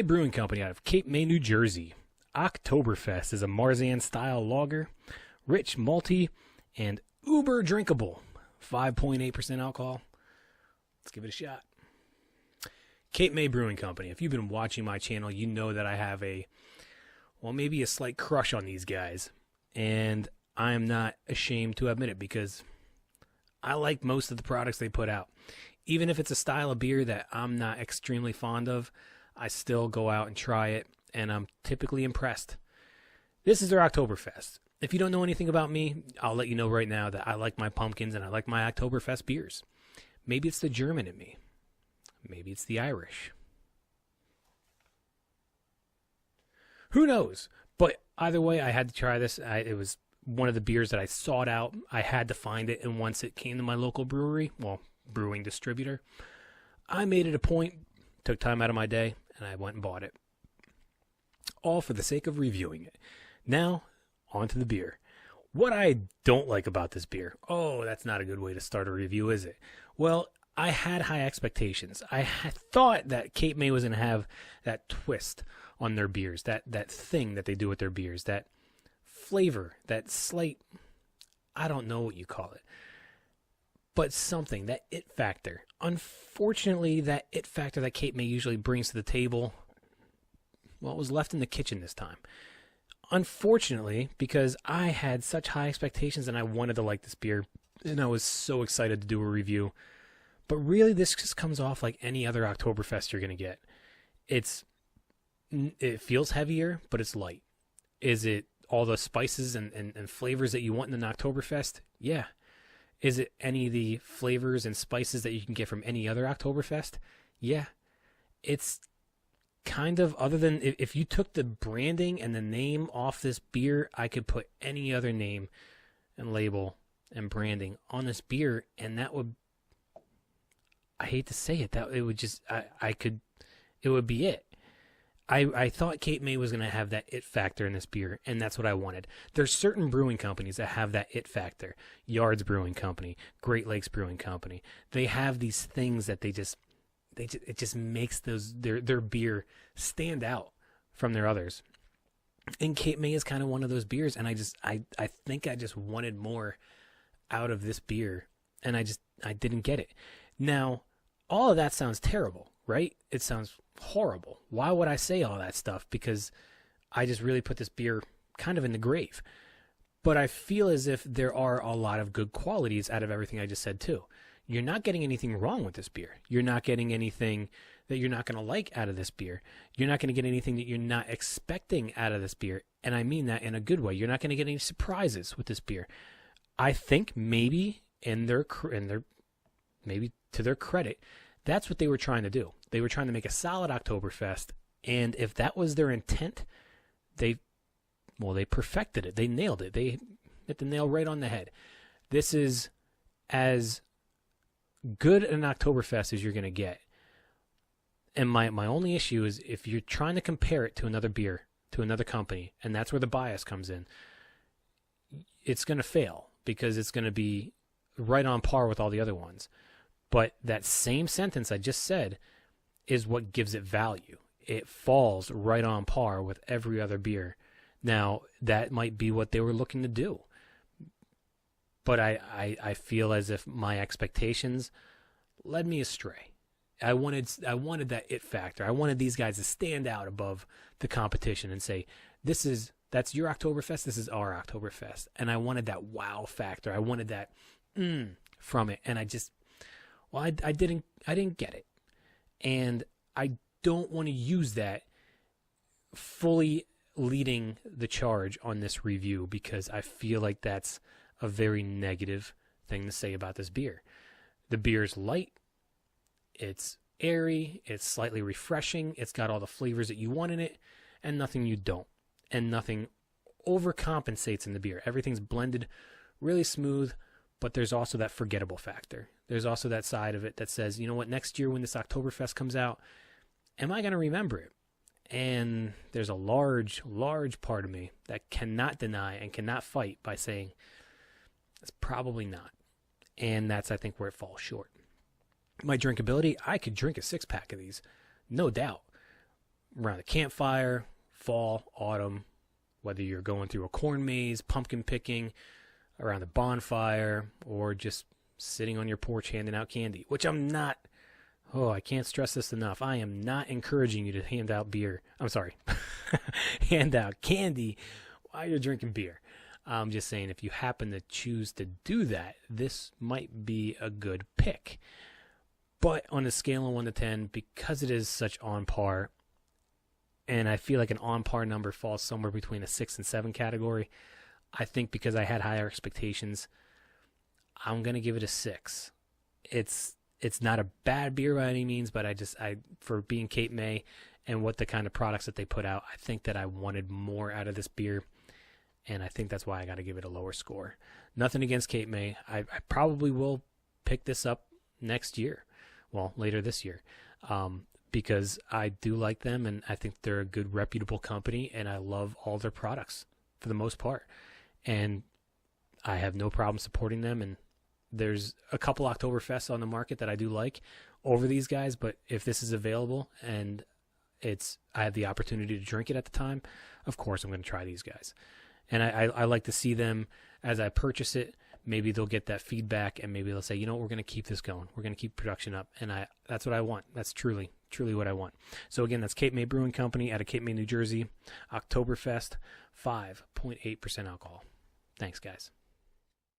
Brewing Company out of Cape May, New Jersey. Oktoberfest is a Marzian-style lager, rich, malty, and uber drinkable. 5.8% alcohol. Let's give it a shot. Cape May Brewing Company. If you've been watching my channel, you know that I have maybe a slight crush on these guys. And I am not ashamed to admit it because I like most of the products they put out. Even if it's a style of beer that I'm not extremely fond of, I still go out and try it, and I'm typically impressed. This is their Oktoberfest. If you don't know anything about me, I'll let you know right now that I like my pumpkins and I like my Oktoberfest beers. Maybe it's the German in me. Maybe it's the Irish. Who knows? But either way, I had to try this. It was one of the beers that I sought out. I had to find it, and once it came to my local brewery, brewing distributor, I made it a point, took time out of my day, and I went and bought it. All for the sake of reviewing it. Now, on to the beer. What I don't like about this beer, that's not a good way to start a review, is it? Well, I had high expectations. I had thought that Cape May was going to have that twist on their beers, that thing that they do with their beers, that flavor, that slight, I don't know what you call it, but something, that it factor. Unfortunately, that it factor that Cape May usually brings to the table, it was left in the kitchen this time. Unfortunately, because I had such high expectations and I wanted to like this beer, and I was so excited to do a review. But really, this just comes off like any other Oktoberfest you're going to get. It feels heavier, but it's light. Is it all the spices and flavors that you want in an Oktoberfest? Yeah. Is it any of the flavors and spices that you can get from any other Oktoberfest? Yeah. It's kind of, other than if you took the branding and the name off this beer, I could put any other name and label and branding on this beer, and that would, I hate to say it, that it would just, it would be it. I thought Cape May was going to have that it factor in this beer, and that's what I wanted. There's certain brewing companies that have that it factor. Yards Brewing Company, Great Lakes Brewing Company. They have these things that it just makes their beer stand out from their others. And Cape May is kind of one of those beers, and I think I just wanted more out of this beer, and I didn't get it. Now, all of that sounds terrible, right? It sounds horrible. Why would I say all that stuff? Because I just really put this beer kind of in the grave. But I feel as if there are a lot of good qualities out of everything I just said too. You're not getting anything wrong with this beer. You're not getting anything that you're not going to like out of this beer. You're not going to get anything that you're not expecting out of this beer. And I mean that in a good way. You're not going to get any surprises with this beer. I think maybe maybe to their credit, that's what they were trying to do. They were trying to make a solid Oktoberfest, and if that was their intent, they perfected it. They nailed it. They hit the nail right on the head. This is as good an Oktoberfest as you're going to get. And my only issue is if you're trying to compare it to another beer, to another company, and that's where the bias comes in, it's going to fail because it's going to be right on par with all the other ones. But that same sentence I just said is what gives it value. It falls right on par with every other beer. Now, that might be what they were looking to do. But I feel as if my expectations led me astray. I wanted that it factor. I wanted these guys to stand out above the competition and say, that's your Oktoberfest, this is our Oktoberfest. And I wanted that wow factor. I wanted that from it. And I didn't get it. And I don't want to use that fully leading the charge on this review because I feel like that's a very negative thing to say about this beer. The beer's light, it's airy, it's slightly refreshing, it's got all the flavors that you want in it, and nothing you don't. And nothing overcompensates in the beer. Everything's blended really smooth, but there's also that forgettable factor. There's also that side of it that says, you know what, next year when this Oktoberfest comes out, am I going to remember it? And there's a large, large part of me that cannot deny and cannot fight by saying, it's probably not. And that's, I think, where it falls short. My drinkability, I could drink a 6-pack of these, no doubt. around the campfire, fall, autumn, whether you're going through a corn maze, pumpkin picking, around the bonfire, or just sitting on your porch handing out candy, which I'm not. Oh, I can't stress this enough. I am not encouraging you to hand out beer. I'm sorry. Hand out candy while you're drinking beer. I'm just saying if you happen to choose to do that, this might be a good pick. But on a scale of 1 to 10, because it is such on par, and I feel like an on par number falls somewhere between a 6 and 7 category, I think because I had higher expectations, I'm going to give it a 6. It's not a bad beer by any means, but I for being Cape May and what the kind of products that they put out, I think that I wanted more out of this beer, and I think that's why I got to give it a lower score. Nothing against Cape May. I probably will pick this up next year, well, later this year, because I do like them, and I think they're a good, reputable company, and I love all their products for the most part, and I have no problem supporting them. And there's a couple Oktoberfests on the market that I do like over these guys, but if this is available and I have the opportunity to drink it at the time, of course I'm going to try these guys. And I like to see them as I purchase it. Maybe they'll get that feedback, and maybe they'll say, you know, we're going to keep this going. We're going to keep production up. And that's what I want. That's truly what I want. So again, that's Cape May Brewing Company out of Cape May, New Jersey. Oktoberfest, 5.8% alcohol. Thanks, guys.